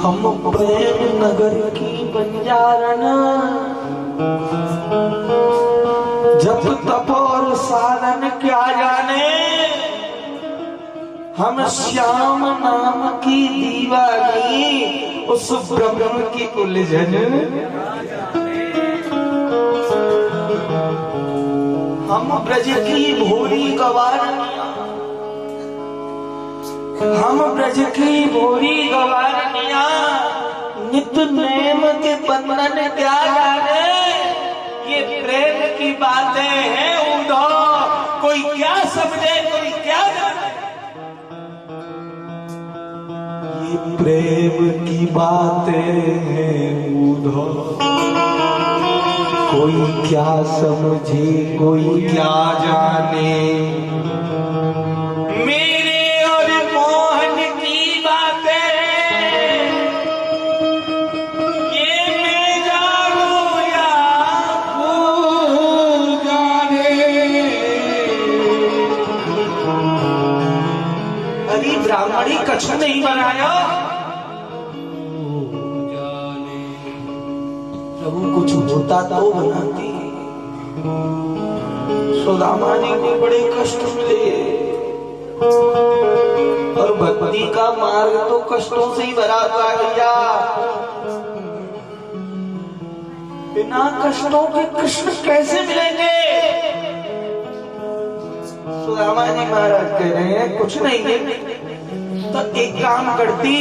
हम प्रेम नगर की बंजारण जब तप और साधन क्या जाने हम श्याम नाम की दीवानी उस ब्रह्म की उलझन हम ब्रज की भोरी गवारनिया हम ब्रज की भोरी गवारनिया नित नेम के बंधन क्या जाने ये प्रेम की बातें हैं उधो कोई क्या समझे कोई क्या जाने ये प्रेम की बातें हैं उधो कोई क्या समझे कोई क्या जाने ब्राह्मणी कछु नहीं बनाया प्रभु कुछ होता तो बनाती। सुदामा जी को बड़े कष्ट मिले और भक्ति का मार्ग तो कष्टों से ही भरा हुआ भैया। बिना कष्टों के कृष्ण कैसे मिलेंगे? सुदामा जी महाराज कह रहे हैं कुछ नहीं है तो एक काम करती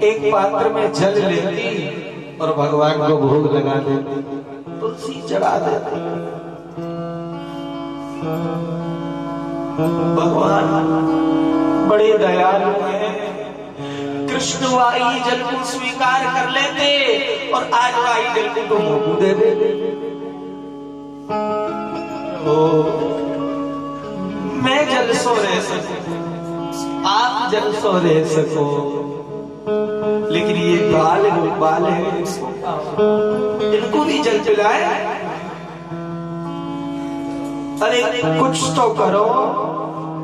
एक पात्र में जल लेती और भगवान को भोग लगा देती तुलसी चढ़ा देती। भगवान बड़े दयालु हैं कृष्ण वाई जल को स्वीकार कर लेते और आज वाई जल को मुंह दे देते। मैं जल सो रह सकूं आप जल सो रह सको लेकिन ये बाल है इनको भी जल पिलाए। अरे कुछ तो करो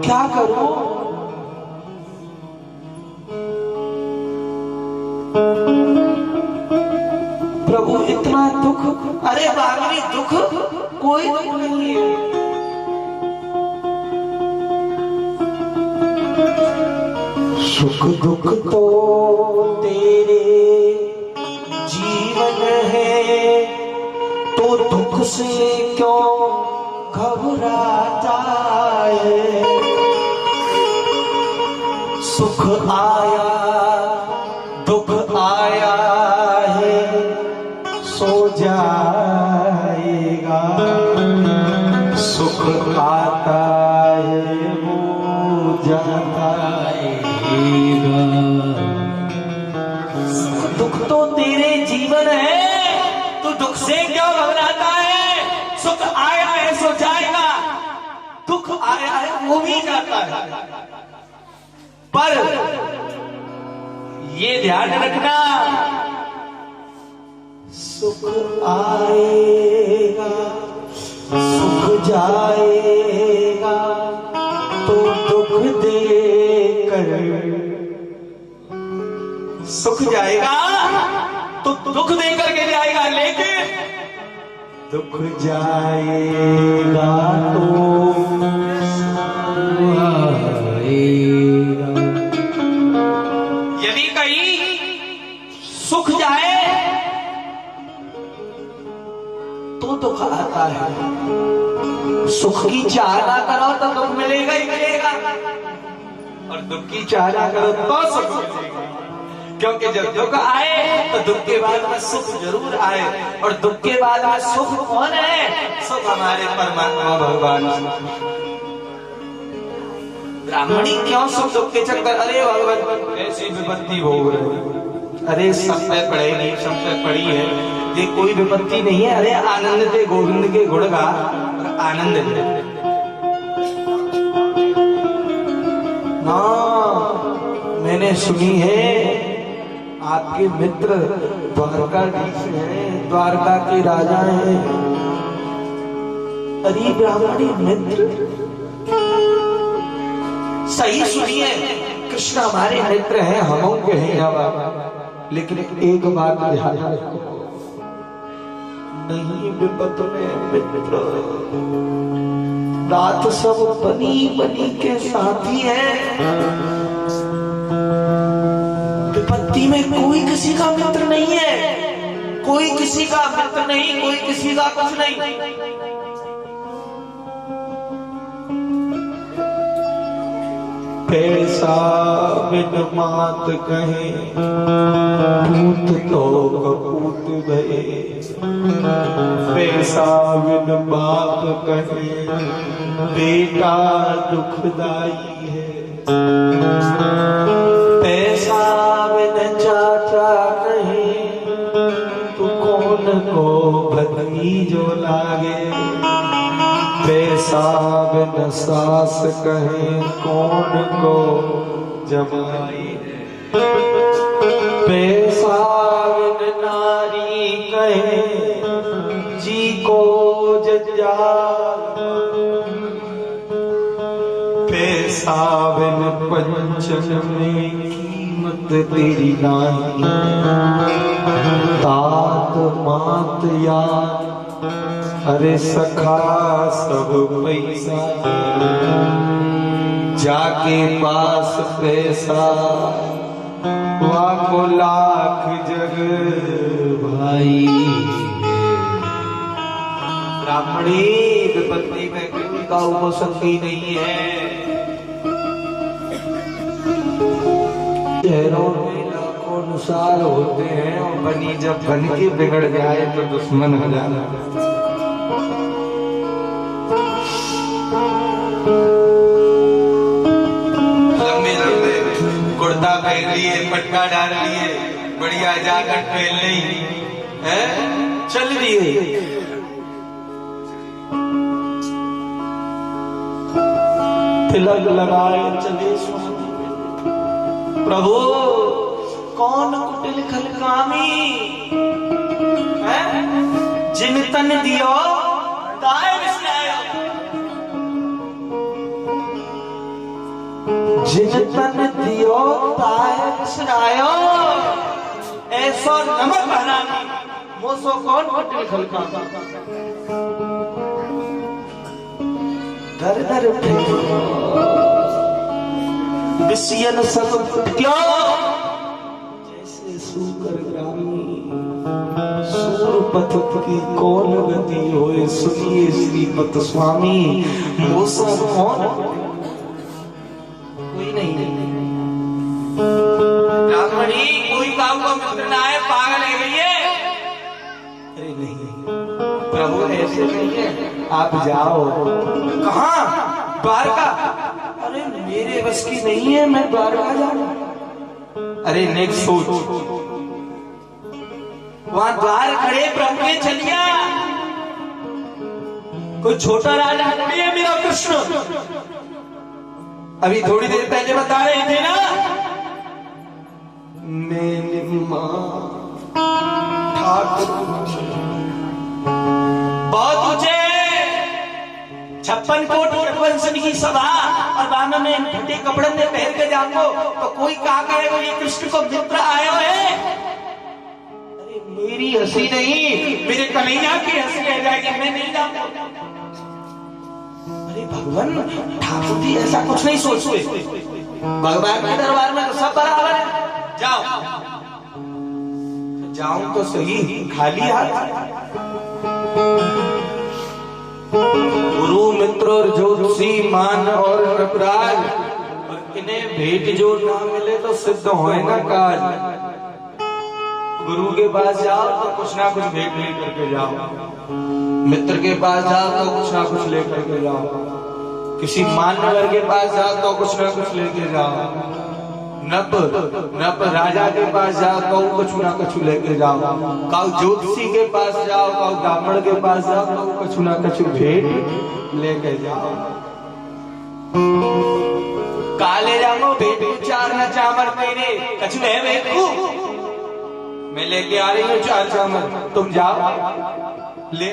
क्या करो? प्रभु इतना दुख अरे बागरी दुख कोई दुख नहीं है। सुख दुख तो तेरे जीवन है तो दुख से क्यों घबराता है? सुख आया दुख आया है सो जाएगा सुख आता जाएगा। दुख तो तेरे जीवन है, तू दुख से क्यों घबराता है? सुख आया है सो जाएगा, दुख आया है वो भी जाता है। पर ये ध्यान रखना, सुख आएगा सुख जाएगा, तो दुख देकर सुख जाएगा तो दुख देकर के जाएगा, लेकिन दुख जाएगा तो आएगा। यदि कहीं सुख जाए तो दुख आता है। सुख की चाह ना करो तो दुख मिलेगा ही मिलेगा, और दुख की चाह ना करो तो सुख मिलेगा। क्योंकि जब दुख आए तो दुख के बाद में सुख जरूर आए, और दुख के बाद में सुख कौन है? सुख हमारे परमात्मा भगवान। ब्राह्मणी क्यों सुख दुख के चक्कर? अरे भगवान ऐसी विपत्ति भोग रहे, अरे सब पे पड़ेगी, सब पे पड़ी है, ये कोई विपत्ति नहीं है। अरे आनंद थे गोविंद के गुण गा और आनंद ले ना। मैंने सुनी है आपके मित्र द्वारकाधीश हैं, द्वारका के राजा हैं। अरे ब्राह्मणी मित्र, सही सुनिए, कृष्ण हमारे मित्र हैं, हम उनके हैं। लेकिन एक बात ध्यान रखो, नहीं विपत में मित्र, रात सब बनी बनी के साथी है। विपत्ति में कोई किसी का मित्र नहीं है, कोई किसी का मित्र नहीं, कोई किसी का कुछ नहीं। पैसा बिन मात कहे, पूत तो कपूत भये। पैसा बिन बाप कहे, बेटा दुखदाई है। पैसा बिन चाचा कहे, तू कौन को भतीजो लागे। पैसा बिन सास कहे, कौन को जमाई। पैसा बिन नारी कहे, जी को जंजाल। पैसा बिन पंचन में कीमत तेरी नाही। तात मात यार, अरे सखा सब पैसा। जाके पास पैसा, वाको लाख जग भाई। ब्राह्मणी विपत्ति में कोई काऊ को शक्ति नहीं है। शहरों में लाखों अनुसार होते हैं, और बनी जब बन के बिगड़ जाए तो दुश्मन हो जाना। लंबे लंबे कुर्ता पहन लिए, पटका डाल लिए, बढ़िया जैकेट पहन ली है, चल दिए। तिलक लगाए चले स्वामी। प्रभु कौन कुटिल खलकामी है, जिन तन दियो ताए विसरायो। जिन तन दियो ताए विसरायो, ऐसो नमक हरामी मोसो कौन कुटिल खलकामी। दर दर विषयन सब क्यों, जैसे सूकर ग्रामी। सूरपथ की कौन गति होए, सुनिए श्रीपत स्वामी। मोसो कौन, कोई नहीं। ब्राह्मणी कोई काम को मित्र ना है, पागल है ये। अरे नहीं प्रभु ऐसे नहीं है, आप जाओ। कहाँ? द्वारका। अरे मेरे बस की नहीं है, मैं द्वारका जाऊं। अरे नेक्स्ट सोच, वहां द्वार खड़े प्रभु के चलिया, कोई छोटा राजा नहीं है मेरा कृष्ण। अभी थोड़ी देर पहले बता रहे थे ना, मैंने बहुत ऊंचे 56 कोट रघुवंशन की सभा और बानों में फटे कपड़े में पहन के जाओ तो कोई कहा करेगा ये कृष्ण को मित्र आयो है। अरे मेरी हंसी नहीं, मेरे कन्हैया की हंसी रह जाएगी, मैं नहीं जाऊंगा। अरे भगवान ठाकुर जी ऐसा कुछ नहीं सोचते, भगवान के दरबार में तो सब बराबर है। जाओ जाऊं तो सही, खाली हाथ। गुरु मित्र और ज्योतिषी मान और नटराज और इन्हें भेंट जो ना मिले तो सिद्ध होए ना काज। गुरु के पास जाओ तो कुछ ना कुछ भेंट लेकर के जाओ, मित्र के पास जाओ तो कुछ ना कुछ लेकर के जाओ, किसी मान्यवर के पास जाओ तो कुछ ना कुछ लेके जाओ, नप राजा के पास जाओ तो कुछ ना कुछ लेके जाओ, काउ ज्योतिषी के पास जाओ, काउ ब्राह्मण के पास जाओ तो कुछ ना कुछ भेंट लेके जाओ। काले जाओ भेंट चार न चावल तेरे कछु है भेंटू, मैं लेके आ रही हूँ 4 चावल, तुम जाओ ले।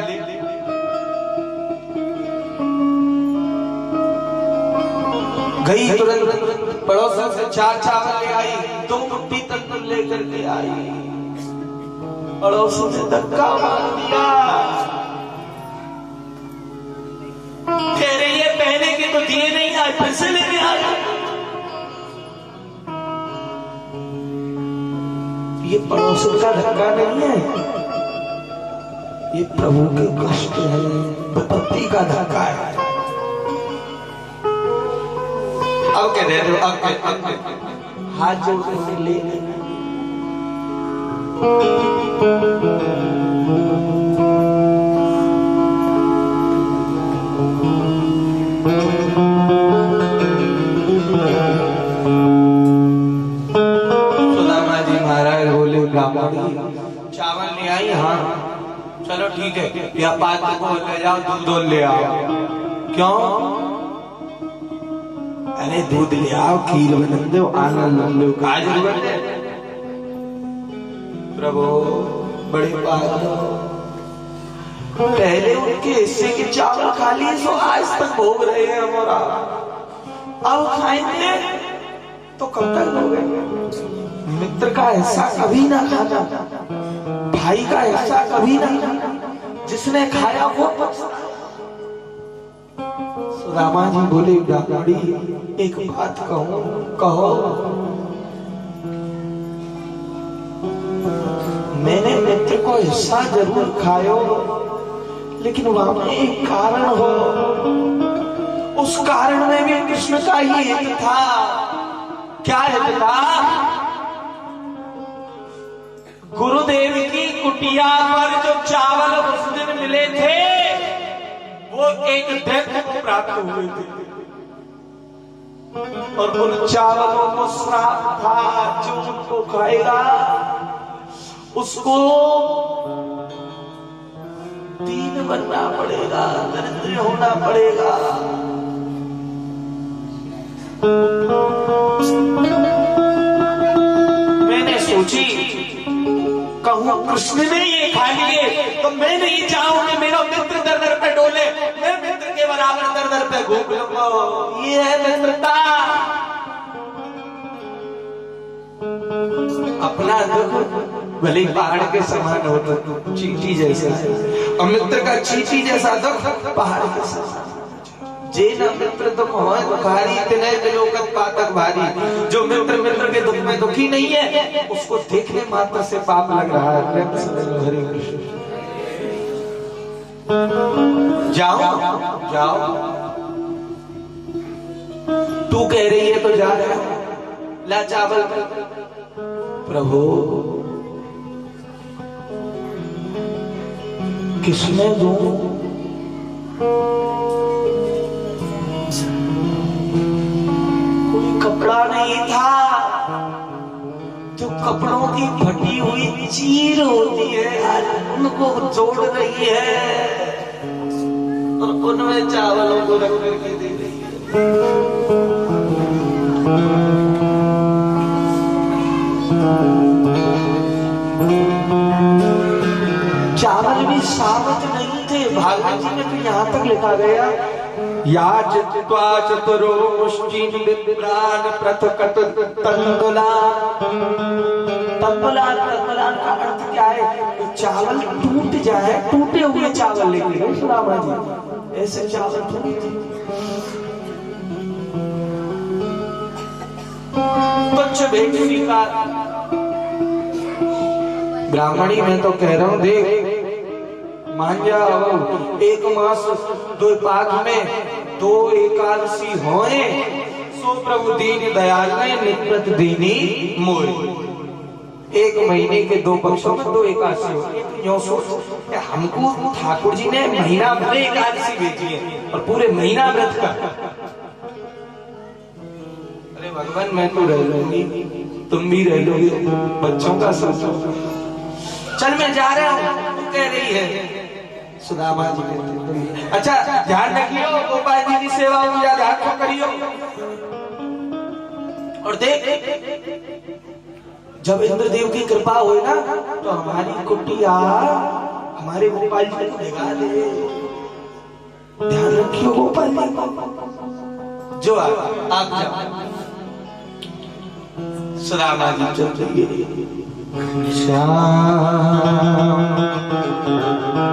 गई तुरंत पड़ोसन से 4 चावल ले आई, 2 मुट्ठी तंदूर लेकर के आई। पड़ोसन से धक्का मार दिया, कह रही है पहले के तो दिए नहीं, आज फिर से लेने आ गए। ये पड़ोसन का धक्का नहीं है, ये प्रभु के कष्ट है, विपत्ति का धक्का है। अब कह रहे हो, अब हाथ जोड़ के ले सुदामा जी महाराज बोले ब्राह्मणी चावल ले आई, हाँ चलो ठीक है, या पात्र को ले जाओ, दूध ले आओ। क्यों? अरे दूध ले आओ, खीर बना दो, आनंद लो, का जरूरत है? प्रभु बड़ी बात, पहले उनके हिस्से के चावल खा लिए सो आज तक भोग रहे हैं हमारा, अब खाएंगे तो कब तक भोगेंगे? मित्र का हिस्सा कभी ना खाना, भाई का हिस्सा कभी ना खाना, जिसने खाया वो पछता। रामा जी बोले ब्राह्मणी एक बात कहूं, कहो। मैंने मित्र को हिस्सा जरूर खायो, लेकिन वहां में एक कारण हो, उस कारण में भी कृष्ण का ही हित था। क्या हित था? गुरुदेव की कुटिया पर जो चावल उस दिन मिले थे वो एक दैत्य को प्राप्त हुए थे, और उन चावलों को श्राप था, जो उनको खाएगा उसको दीन बनना पड़ेगा, दरिद्र होना पड़ेगा। मैंने सोची कहूं कृष्ण ने ये खा लिए तो मैं नहीं चाहूंगी मेरा मित्र दर दर पे डोले, मैं मित्र के बराबर दर दर पे घूम लूंगा। ये है मित्रता। अपना दुख भले पहाड़ के समान हो तो चींटी जैसा, और मित्र का चींटी जैसा दुख पहाड़ के समान। जे न मित्र दुख होए दुखारी, तिने बिलोकत पातक भारी। जो मित्र मित्र के दुख में दुखी नहीं है, उसको देखने मात्र से पाप लग रहा है। प्रेम से हरे कृष्ण। जाओ जाओ, तू कह रही है तो जा रहा, ला चावल। प्रभु किसने दूं? नहीं था जो कपड़ों की फटी हुई चीर होती है उनको जोड़ रही है और उनमें चावलों को रख करके दे रही है। चावल भी साबत नहीं थे। भागवत जी में तो यहाँ तक लिखा गया या चित्वा चतुरो मुष्टिन विद्रान पृथकत तंगुलान। तंगुलान का अर्थ क्या है? चावल टूट जाए, टूटे हुए चावल लेके सुदामा जी ऐसे चावल टूटे तुच्छ भेंट स्वीकार। ब्राह्मणी मैं तो कह रहा हूं देख मान जाओ एक मास दो पाक में दो एकादशी होए सो प्रभु दीन दयाल ने निपट दीनी मोर। एक महीने के दो पक्षों में दो एकादशी हो। हमको ठाकुर जी ने महीना भर एकादशी भेजी है और पूरे महीना व्रत का। अरे भगवान मैं तो रह लूंगी तुम भी रह लोगे बच्चों का सोचो। चल मैं जा रहा हूँ तू कह रही है। सुदामा जी कहते अच्छा ध्यान रखियो गोपाल जी की सेवा में ध्यान तो करियो। और देख जब इंद्रदेव की कृपा हुई ना तो हमारी कुटिया हमारे गोपाल जी को भगा दे। ध्यान रखियो गोपाल जी जो आप जाओ। सुदामा जी चल रही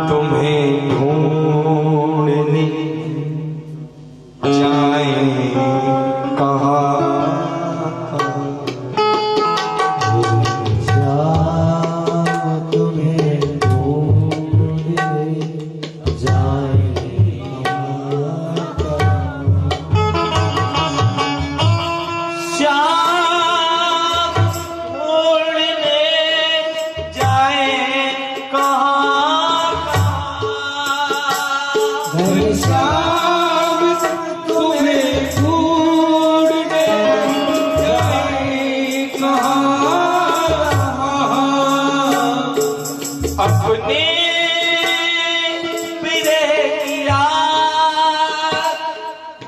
तुम्हें ढूंढने जाए कहाँ तुम्हें ढूंढने जाए अपने पिरे की याद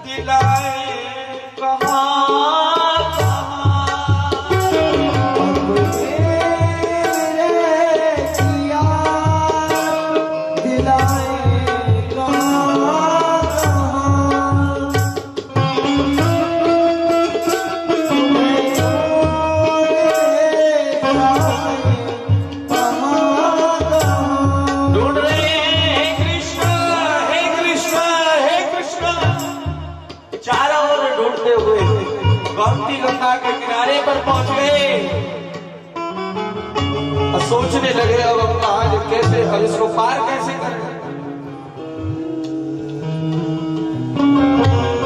दिलाए कहाँ अपने पिरे की याद दिलाए गोमती गंगा के किनारे पर पहुंच गए और सोचने लगे अब कहां कैसे अब इसको पार कैसे करें।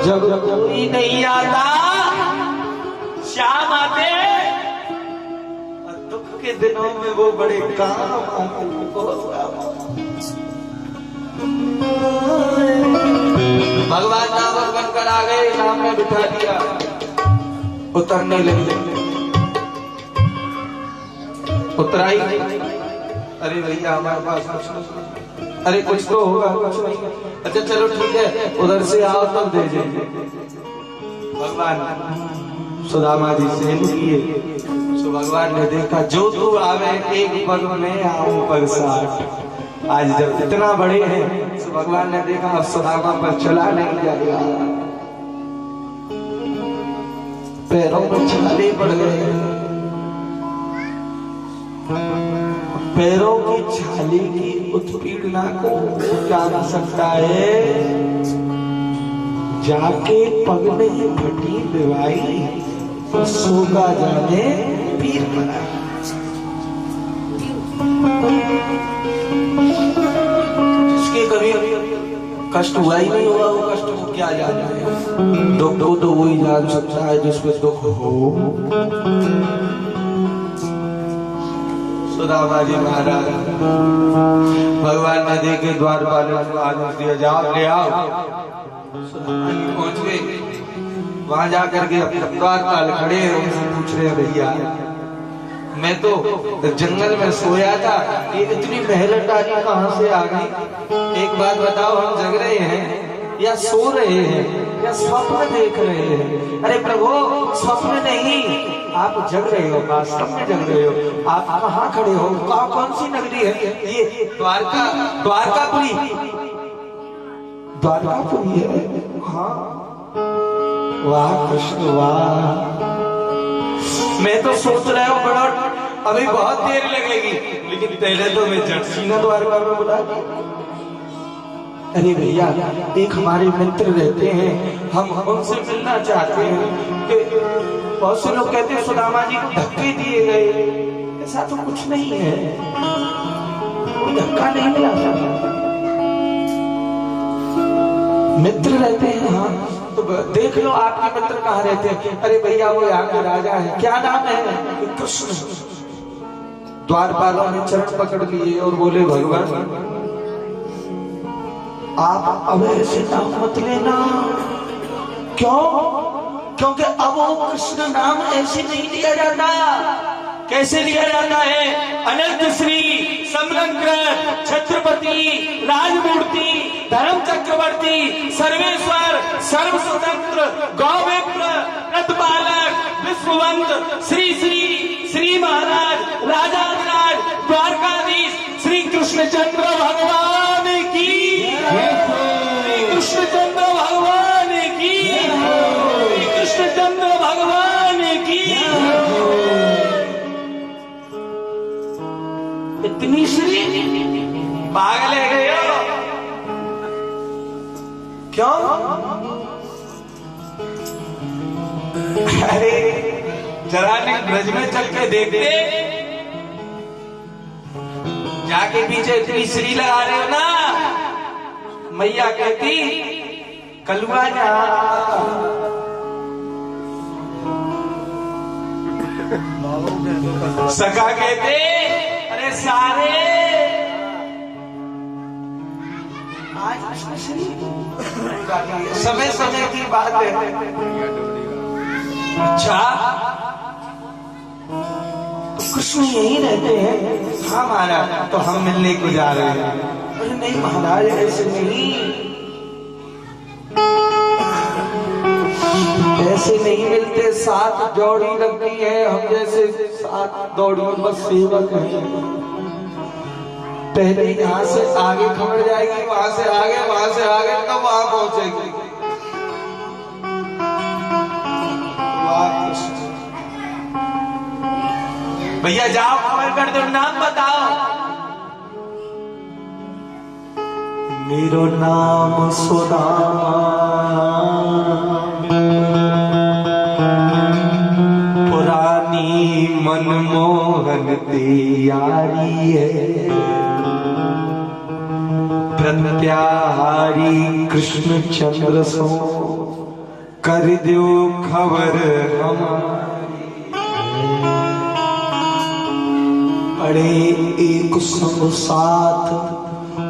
जब कोई नहीं आता शाम आते और दुख के दिनों में वो बड़े काम भगवान नाम बनकर आ गए नाम में बिठा दिया उतरने लगे। उतराई अरे भैया हमारे पास कुछ नहीं। अरे कुछ तो होगा कुछ नहीं। अच्छा चलो ठीक है उधर से आओ तब दे जाइए। भगवान सुदामा जी से किए तो भगवान ने देखा जो तू आवे एक पग में आऊं पर 60। आज जब इतना बड़े हैं तो भगवान ने देखा अब सुदामा पर चला नहीं जाएगा। पैरों में छाले पड़ गए। पैरों की छाले की उत्पीड़ना को जान सकता है जाके पग में फटी दवाई तो सोगा जाने पीर पड़ा। जिसके कभी कष्ट हुआ ही नहीं होगा वो कष्ट को क्या जाना है। दुख तो वही जान सकता है जिसमें दुख हो। सुदामा जी महाराज भगवान ने देखे द्वारपाल को आदेश दिया जाओ ले आओ। सुदामा जी पहुंच गए वहां जाकर के द्वार पाल खड़े हैं, उनसे पूछ रहे हैं भैया मैं तो जंगल में सोया था, ये इतनी मेहलटारी कहाँ से आ गई? एक बात बताओ, हम जग रहे हैं या सो रहे हैं या स्वप्न देख रहे हैं? अरे प्रभु स्वप्न नहीं, आप जग रहे हो, वास्तव में जग रहे हो। आप कहाँ खड़े हो? कौन सी नगरी है ये? द्वारकापुरी है। हाँ वाह कृष्ण वाह। मैं तो सोच रहा हूँ बड़ा अभी बहुत देर लगेगी, लेकिन पहले तो मैं जटसीना द्वारका में बुला दी। अरे भैया एक हमारे मित्र रहते हैं, हम उनसे मिलना चाहते हैं। कि बहुत से लोग कहते हैं सुदामा जी को धक्के दिए गए, ऐसा तो कुछ नहीं है, कोई धक्का नहीं मिला। मित्र रहते हैं हाँ, तो देख लो आपके मित्र कहाँ रहते हैं। अरे भैया वो यहाँ के राजा है, क्या नाम है? कृष्ण। द्वारपालों ने चरण पकड़ लिए और बोले भगवान आप अब ऐसे नाम मत लेना। क्यों? क्योंकि अब वो कृष्ण नाम ऐसे नहीं लिया जाता। कैसे लिया जाता है? अनंत श्री समग्र छत्रपति राजमूर्ति धर्म चक्रवर्ती सर्वेश्वर सर्व स्वतंत्र गौविप्र प्रतिपालक विश्ववंत श्री श्री श्री महाराज राजाधिराज द्वारकाधीश श्री कृष्णचंद्र भगवान की, श्री कृष्णचंद्र भगवान की, श्री कृष्णचंद्र भगवान की। इतनी श्री पागल है गए हो क्यों? अरे जरा ने ब्रज में चल के देखते, जाके पीछे इतनी श्री लगा रहे हो ना, मैया कहती कलुआ जा। सखा कहते अरे सारे आज समय समय की बात है। अच्छा तो कृष्ण यही रहते हैं? हाँ महाराज, तो हम मिलने को जा रहे हैं। अरे नहीं महाराज ऐसे नहीं, ऐसे नहीं मिलते, साथ दौड़ी लगती है। हम जैसे साथ दौड़ी बस सेवक हैं। पहले यहाँ से आगे खबर जाएगी, वहां से आगे तब वहां पहुंचेगी। भैया जाओ खबर कर दो, नाम बताओ। मेरो नाम सुदामा, पुरानी मनमोहन तैयारी है, प्रत्याहारी कृष्ण चंद्र सो कर दो खबर हमारी। अरे एक संग साथ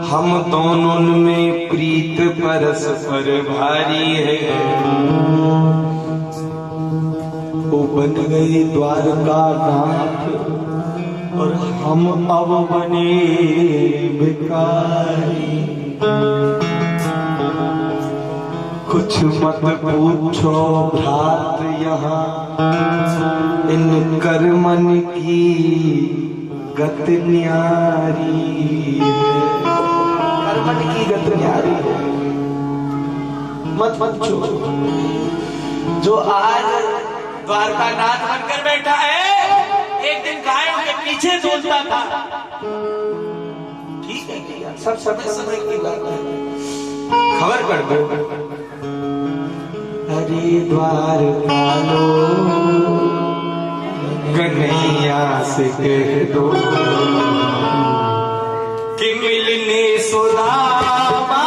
हम दोनों में प्रीत परस्पर भारी है। वो बन गए द्वारका नाथ और हम अब बने भिखारी। कुछ मत पूछो भ्रात यहाँ इन कर्मन की गत न्यारी है। कर्मन की गत न्यारी है, मत पूछो। जो आज द्वारका नाथ बनकर बैठा है, एक दिन गायों के पीछे दौड़ता था। ठीक है क्या? सब समय समय की बात है, खबर कर दो। हरि द्वार पालो कन्हैया से कह दो कि मिलने सुदामा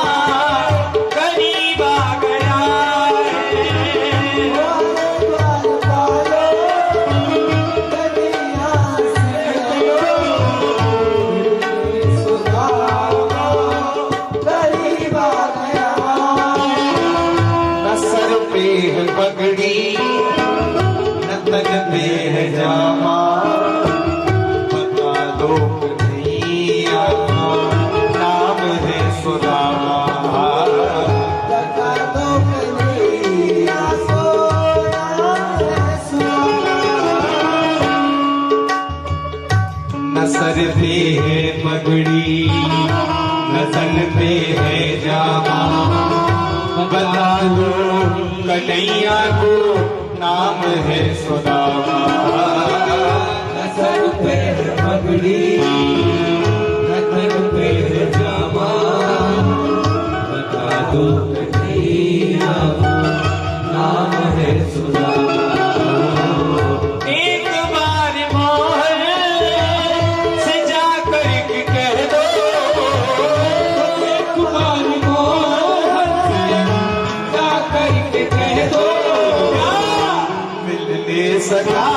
करीब आ गया है। सुदामा करीब आ गया, न सर पे पगड़ी नतन पे है जामा, बता दो कन्हैया नाम है सुदामा। बता दो कन्हैया नाम है सुदामा। न सर पे है पगड़ी न तन पे है जामा, बता दो कन्हैया को नाम है सुदामा। न सर पे है पगड़ी न तन पे है जामा, बता दो कन्हैया को नाम है सुदामा। एक बार मोहर से जाकर के कह दो, एक बार मोहर से जाकर के कह दो, मिलने सका